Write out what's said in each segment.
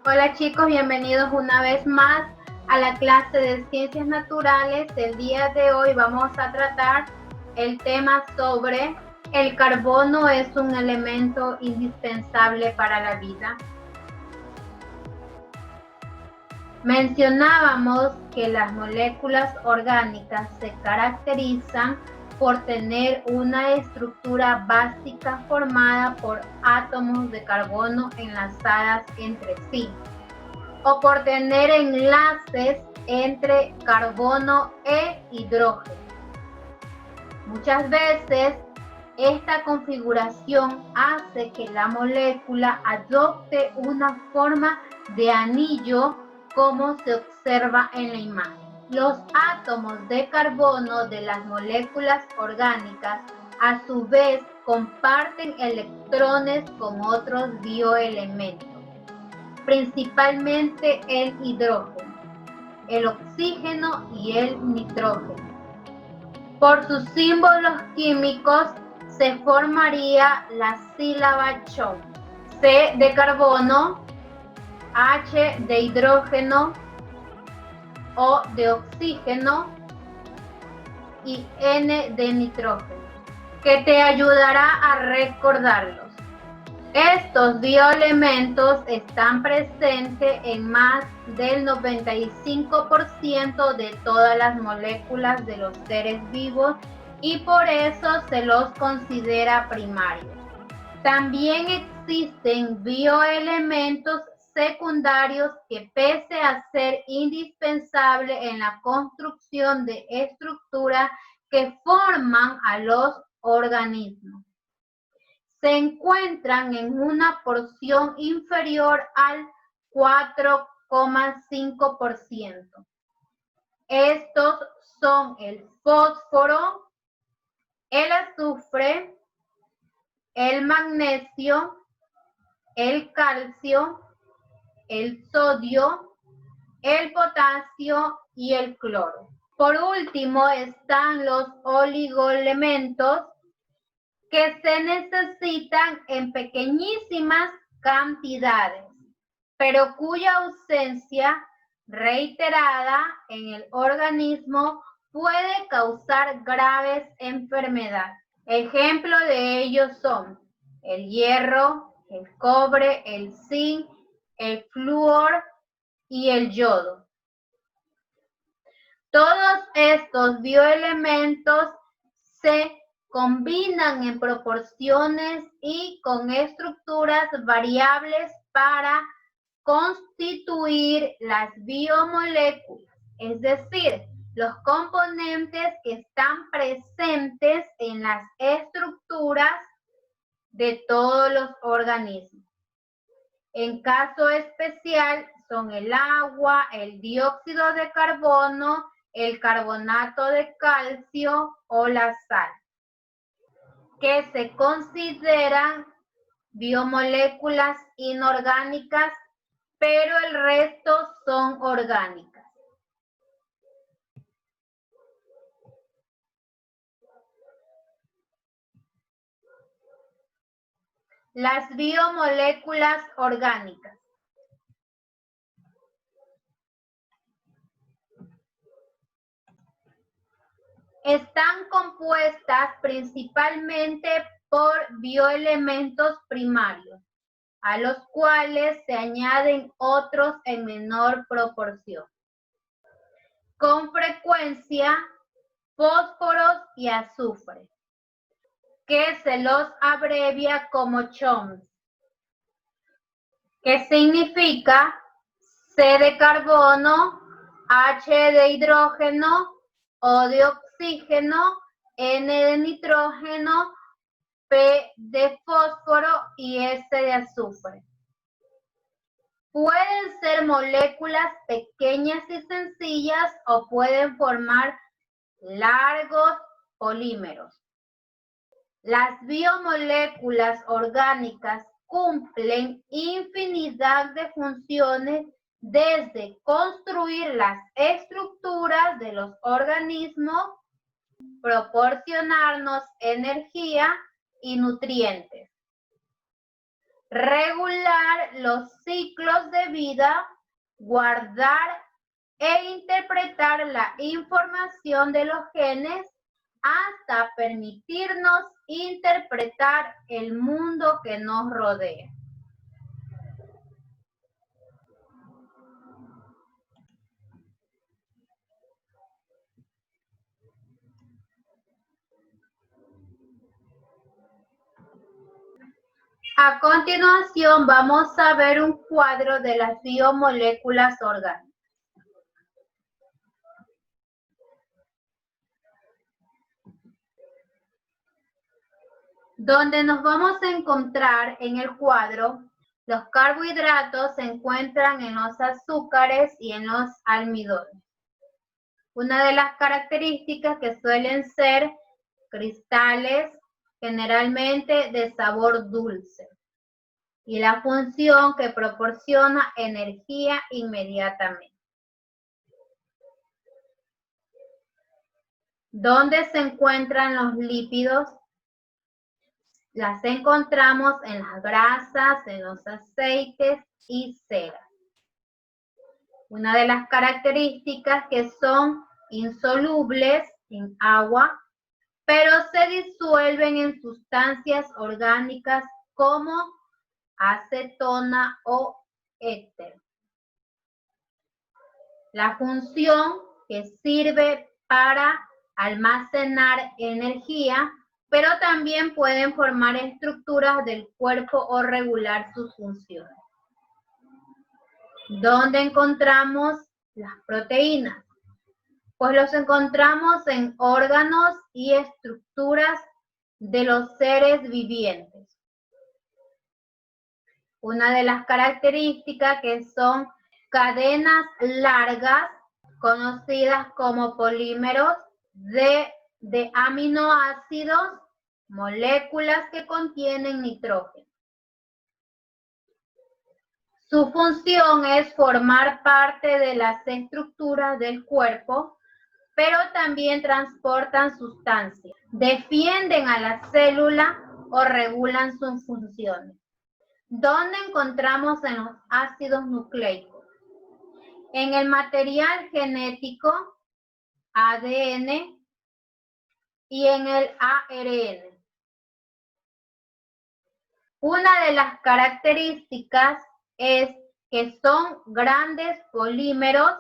Hola chicos, bienvenidos una vez más a la clase de Ciencias Naturales. El día de hoy vamos a tratar el tema sobre el carbono es un elemento indispensable para la vida. Mencionábamos que las moléculas orgánicas se caracterizan por tener una estructura básica formada por átomos de carbono enlazadas entre sí, o por tener enlaces entre carbono e hidrógeno. Muchas veces esta configuración hace que la molécula adopte una forma de anillo, como se observa en la imagen. Los átomos de carbono de las moléculas orgánicas a su vez comparten electrones con otros bioelementos, principalmente el hidrógeno, el oxígeno y el nitrógeno. Por sus símbolos químicos se formaría la sílaba CHO: C de carbono, H de hidrógeno, O de oxígeno y N de nitrógeno, que te ayudará a recordarlos. Estos bioelementos están presentes en más del 95% de todas las moléculas de los seres vivos y por eso se los considera primarios. También existen bioelementos secundarios que, pese a ser indispensables en la construcción de estructuras que forman a los organismos, se encuentran en una porción inferior al 4,5%. Estos son el fósforo, el azufre, el magnesio, el calcio, el sodio, el potasio y el cloro. Por último están los oligoelementos, que se necesitan en pequeñísimas cantidades, pero cuya ausencia reiterada en el organismo puede causar graves enfermedades. Ejemplos de ellos son el hierro, el cobre, el zinc, el flúor y el yodo. Todos estos bioelementos se combinan en proporciones y con estructuras variables para constituir las biomoléculas, es decir, los componentes que están presentes en las estructuras de todos los organismos. En caso especial son el agua, el dióxido de carbono, el carbonato de calcio o la sal, que se consideran biomoléculas inorgánicas, pero el resto son orgánicas. Las biomoléculas orgánicas están compuestas principalmente por bioelementos primarios, a los cuales se añaden otros en menor proporción. Con frecuencia, fósforos y azufre, que se los abrevia como CHOMS, que significa C de carbono, H de hidrógeno, O de oxígeno, N de nitrógeno, P de fósforo y S de azufre. Pueden ser moléculas pequeñas y sencillas o pueden formar largos polímeros. Las biomoléculas orgánicas cumplen infinidad de funciones, desde construir las estructuras de los organismos, proporcionarnos energía y nutrientes, regular los ciclos de vida, guardar e interpretar la información de los genes hasta permitirnos interpretar el mundo que nos rodea. A continuación vamos a ver un cuadro de las biomoléculas orgánicas. Donde nos vamos a encontrar en el cuadro, los carbohidratos se encuentran en los azúcares y en los almidones. Una de las características que suelen ser cristales, generalmente de sabor dulce, y la función que proporciona energía inmediatamente. ¿Dónde se encuentran los lípidos? Las encontramos en las grasas, en los aceites y ceras. Una de las características que son insolubles en agua, pero se disuelven en sustancias orgánicas como acetona o éter. La función que sirve para almacenar energía, pero también pueden formar estructuras del cuerpo o regular sus funciones. ¿Dónde encontramos las proteínas? Pues los encontramos en órganos y estructuras de los seres vivientes. Una de las características que son cadenas largas, conocidas como polímeros de aminoácidos, moléculas que contienen nitrógeno. Su función es formar parte de las estructuras del cuerpo, pero también transportan sustancias, defienden a la célula o regulan sus funciones. ¿Dónde encontramos en los ácidos nucleicos? En el material genético, ADN, y en el ARN. Una de las características es que son grandes polímeros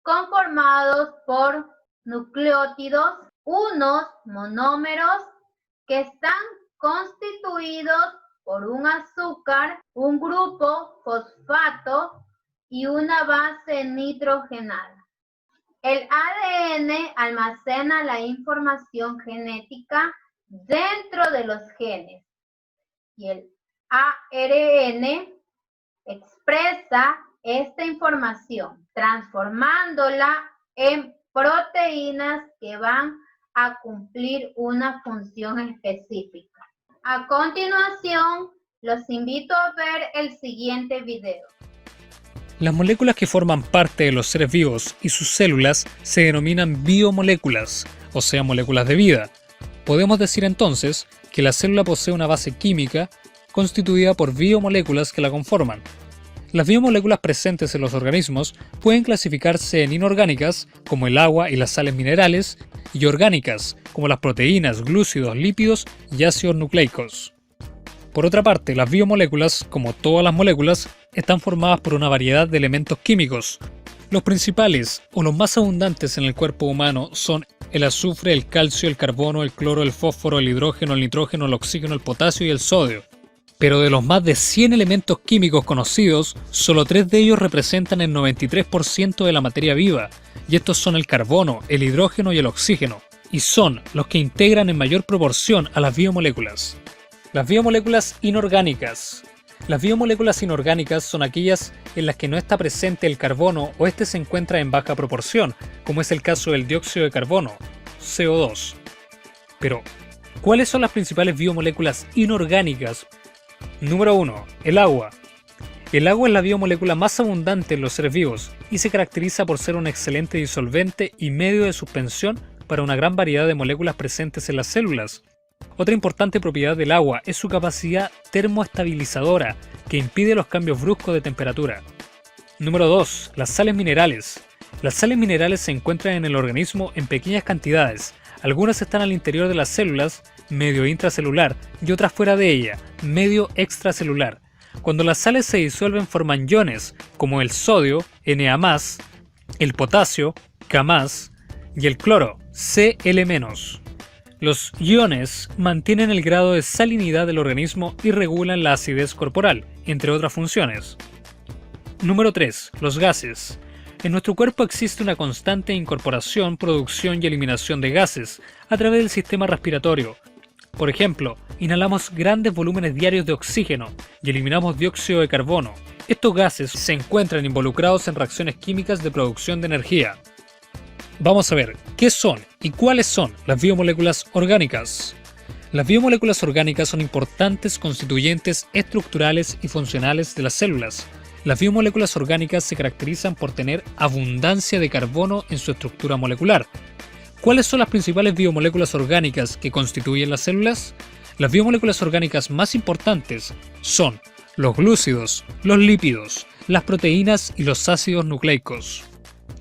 conformados por nucleótidos, unos monómeros que están constituidos por un azúcar, un grupo fosfato y una base nitrogenada. El ADN almacena la información genética dentro de los genes y el ARN expresa esta información, transformándola en proteínas que van a cumplir una función específica. A continuación, los invito a ver el siguiente video. Las moléculas que forman parte de los seres vivos y sus células se denominan biomoléculas, o sea, moléculas de vida. Podemos decir entonces que la célula posee una base química constituida por biomoléculas que la conforman. Las biomoléculas presentes en los organismos pueden clasificarse en inorgánicas, como el agua y las sales minerales, y orgánicas, como las proteínas, glúcidos, lípidos y ácidos nucleicos. Por otra parte, las biomoléculas, como todas las moléculas, están formadas por una variedad de elementos químicos. Los principales, o los más abundantes en el cuerpo humano, son el azufre, el calcio, el carbono, el cloro, el fósforo, el hidrógeno, el nitrógeno, el oxígeno, el potasio y el sodio. Pero de los más de 100 elementos químicos conocidos, solo 3 de ellos representan el 93% de la materia viva, y estos son el carbono, el hidrógeno y el oxígeno, y son los que integran en mayor proporción a las biomoléculas. Las biomoléculas inorgánicas. Las biomoléculas inorgánicas son aquellas en las que no está presente el carbono o este se encuentra en baja proporción, como es el caso del dióxido de carbono, CO2. Pero, ¿cuáles son las principales biomoléculas inorgánicas? Número 1. El agua. El agua es la biomolécula más abundante en los seres vivos y se caracteriza por ser un excelente disolvente y medio de suspensión para una gran variedad de moléculas presentes en las células. Otra importante propiedad del agua es su capacidad termoestabilizadora, que impide los cambios bruscos de temperatura. Número 2. Las sales minerales. Las sales minerales se encuentran en el organismo en pequeñas cantidades. Algunas están al interior de las células, medio intracelular, y otras fuera de ella, medio extracelular. Cuando las sales se disuelven forman iones, como el sodio, Na+, el potasio, K+, y el cloro, Cl-. Los iones mantienen el grado de salinidad del organismo y regulan la acidez corporal, entre otras funciones. Número 3. Los gases. En nuestro cuerpo existe una constante incorporación, producción y eliminación de gases a través del sistema respiratorio. Por ejemplo, inhalamos grandes volúmenes diarios de oxígeno y eliminamos dióxido de carbono. Estos gases se encuentran involucrados en reacciones químicas de producción de energía. Vamos a ver qué son y cuáles son las biomoléculas orgánicas. Las biomoléculas orgánicas son importantes constituyentes estructurales y funcionales de las células. Las biomoléculas orgánicas se caracterizan por tener abundancia de carbono en su estructura molecular. ¿Cuáles son las principales biomoléculas orgánicas que constituyen las células? Las biomoléculas orgánicas más importantes son los glúcidos, los lípidos, las proteínas y los ácidos nucleicos.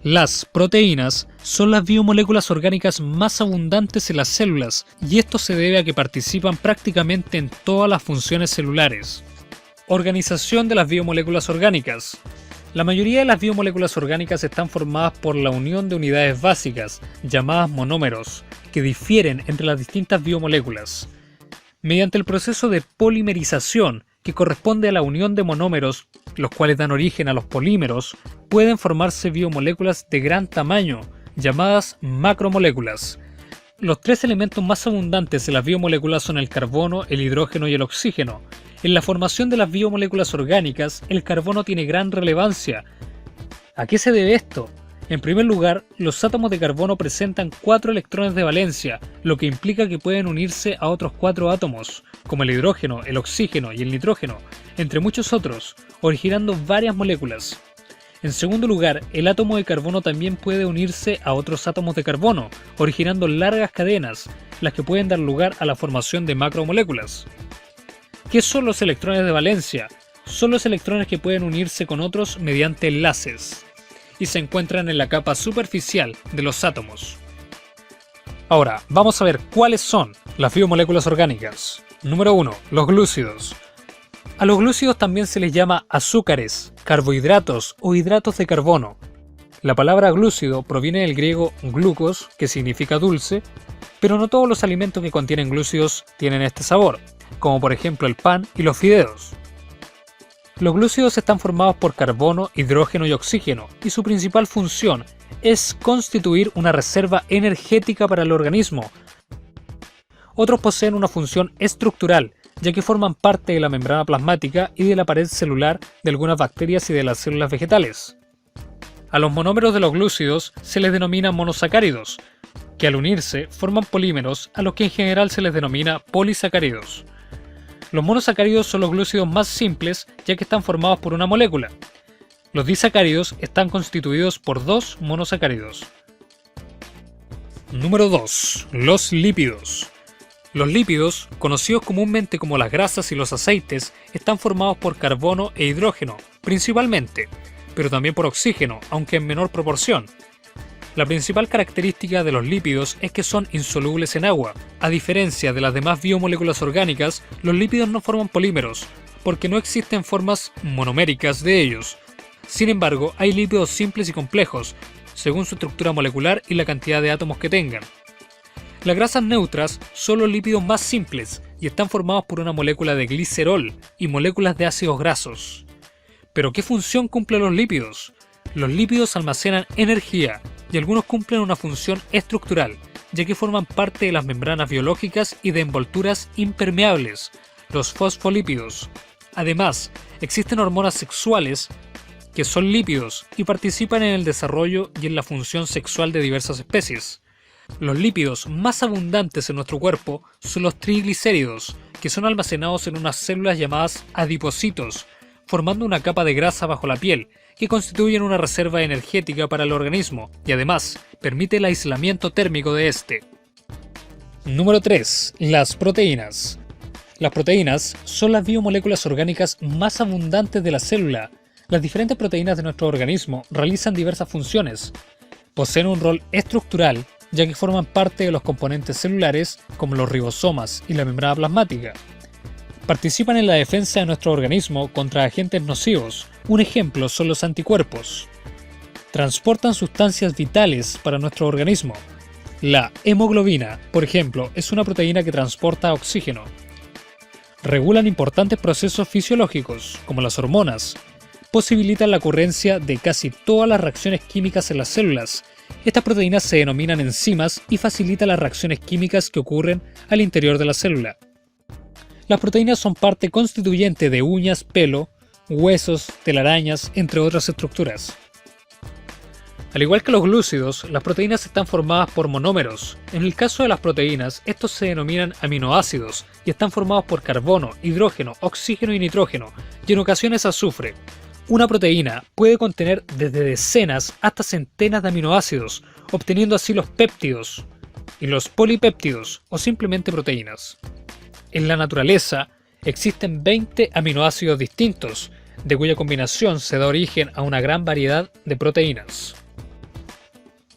Las proteínas son las biomoléculas orgánicas más abundantes en las células, y esto se debe a que participan prácticamente en todas las funciones celulares. Organización de las biomoléculas orgánicas. La mayoría de las biomoléculas orgánicas están formadas por la unión de unidades básicas, llamadas monómeros, que difieren entre las distintas biomoléculas. Mediante el proceso de polimerización, que corresponde a la unión de monómeros, los cuales dan origen a los polímeros, pueden formarse biomoléculas de gran tamaño, llamadas macromoléculas. Los tres elementos más abundantes en las biomoléculas son el carbono, el hidrógeno y el oxígeno. En la formación de las biomoléculas orgánicas, el carbono tiene gran relevancia. ¿A qué se debe esto? En primer lugar, los átomos de carbono presentan 4 electrones de valencia, lo que implica que pueden unirse a otros 4 átomos, como el hidrógeno, el oxígeno y el nitrógeno, entre muchos otros, originando varias moléculas. En segundo lugar, el átomo de carbono también puede unirse a otros átomos de carbono, originando largas cadenas, las que pueden dar lugar a la formación de macromoléculas. ¿Qué son los electrones de valencia? Son los electrones que pueden unirse con otros mediante enlaces y se encuentran en la capa superficial de los átomos. Ahora, vamos a ver cuáles son las biomoléculas orgánicas. Número 1. Los glúcidos. A los glúcidos también se les llama azúcares, carbohidratos o hidratos de carbono. La palabra glúcido proviene del griego glucos, que significa dulce, pero no todos los alimentos que contienen glúcidos tienen este sabor, como por ejemplo el pan y los fideos. Los glúcidos están formados por carbono, hidrógeno y oxígeno, y su principal función es constituir una reserva energética para el organismo. Otros poseen una función estructural, ya que forman parte de la membrana plasmática y de la pared celular de algunas bacterias y de las células vegetales. A los monómeros de los glúcidos se les denomina monosacáridos, que al unirse forman polímeros a los que en general se les denomina polisacáridos. Los monosacáridos son los glúcidos más simples, ya que están formados por una molécula. Los disacáridos están constituidos por 2 monosacáridos. Número 2. Los lípidos. Los lípidos, conocidos comúnmente como las grasas y los aceites, están formados por carbono e hidrógeno, principalmente, pero también por oxígeno, aunque en menor proporción. La principal característica de los lípidos es que son insolubles en agua. A diferencia de las demás biomoléculas orgánicas, los lípidos no forman polímeros, porque no existen formas monoméricas de ellos. Sin embargo, hay lípidos simples y complejos, según su estructura molecular y la cantidad de átomos que tengan. Las grasas neutras son los lípidos más simples y están formados por una molécula de glicerol y moléculas de ácidos grasos. ¿Pero qué función cumplen los lípidos? Los lípidos almacenan energía y algunos cumplen una función estructural, ya que forman parte de las membranas biológicas y de envolturas impermeables, los fosfolípidos. Además, existen hormonas sexuales que son lípidos y participan en el desarrollo y en la función sexual de diversas especies. Los lípidos más abundantes en nuestro cuerpo son los triglicéridos, que son almacenados en unas células llamadas adipocitos, formando una capa de grasa bajo la piel, que constituyen una reserva energética para el organismo y además permite el aislamiento térmico de este. Número 3. Las proteínas. Las proteínas son las biomoléculas orgánicas más abundantes de la célula. Las diferentes proteínas de nuestro organismo realizan diversas funciones. Poseen un rol estructural, ya que forman parte de los componentes celulares como los ribosomas y la membrana plasmática. Participan en la defensa de nuestro organismo contra agentes nocivos. Un ejemplo son los anticuerpos. Transportan sustancias vitales para nuestro organismo. La hemoglobina, por ejemplo, es una proteína que transporta oxígeno. Regulan importantes procesos fisiológicos, como las hormonas. Posibilitan la ocurrencia de casi todas las reacciones químicas en las células. Estas proteínas se denominan enzimas y facilitan las reacciones químicas que ocurren al interior de la célula. Las proteínas son parte constituyente de uñas, pelo, huesos, telarañas, entre otras estructuras. Al igual que los glúcidos, las proteínas están formadas por monómeros. En el caso de las proteínas, estos se denominan aminoácidos y están formados por carbono, hidrógeno, oxígeno y nitrógeno, y en ocasiones azufre. Una proteína puede contener desde decenas hasta centenas de aminoácidos, obteniendo así los péptidos y los polipéptidos o simplemente proteínas. En la naturaleza existen 20 aminoácidos distintos, de cuya combinación se da origen a una gran variedad de proteínas.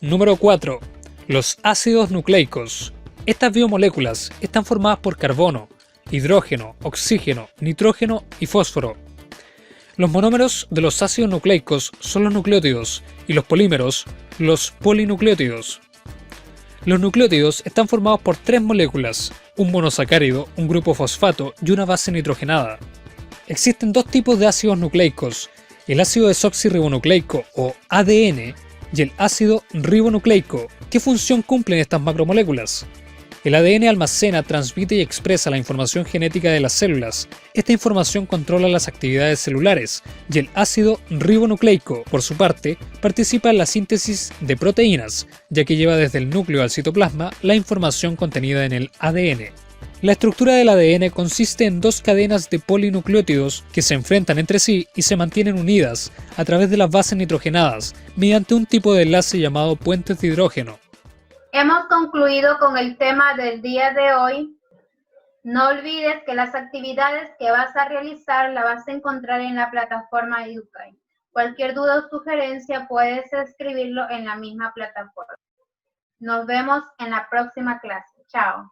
Número 4. Los ácidos nucleicos. Estas biomoléculas están formadas por carbono, hidrógeno, oxígeno, nitrógeno y fósforo. Los monómeros de los ácidos nucleicos son los nucleótidos y los polímeros, los polinucleótidos. Los nucleótidos están formados por 3 moléculas, un monosacárido, un grupo fosfato y una base nitrogenada. Existen 2 tipos de ácidos nucleicos, el ácido desoxirribonucleico o ADN y el ácido ribonucleico. ¿Qué función cumplen estas macromoléculas? El ADN almacena, transmite y expresa la información genética de las células. Esta información controla las actividades celulares y el ácido ribonucleico, por su parte, participa en la síntesis de proteínas, ya que lleva desde el núcleo al citoplasma la información contenida en el ADN. La estructura del ADN consiste en 2 cadenas de polinucleótidos que se enfrentan entre sí y se mantienen unidas a través de las bases nitrogenadas mediante un tipo de enlace llamado puentes de hidrógeno. Hemos concluido con el tema del día de hoy. No olvides que las actividades que vas a realizar las vas a encontrar en la plataforma Educay. Cualquier duda o sugerencia puedes escribirlo en la misma plataforma. Nos vemos en la próxima clase. Chao.